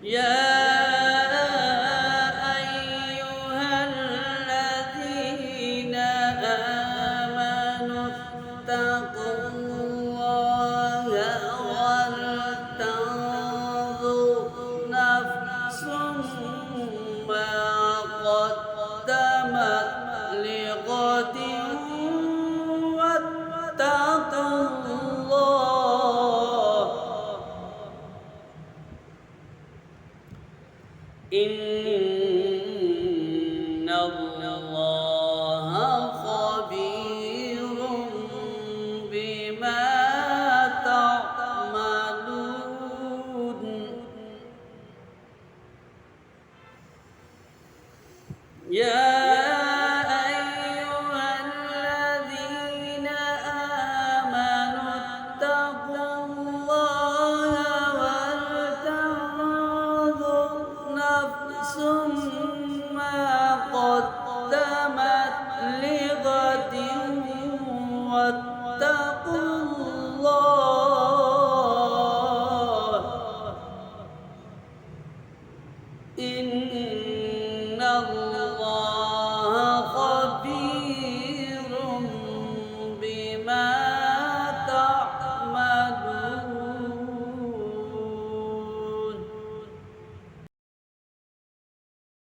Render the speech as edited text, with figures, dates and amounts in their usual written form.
يا أيها الذين آمنوا اتقوا الله ولتنظر نفس ما قدمت لغد واتقوا الله إن الله خبير بما تعملون يا أيها الذين آمنوا اتقوا الله ولتنظر نفس ما قدمت لغد واتقوا الله إن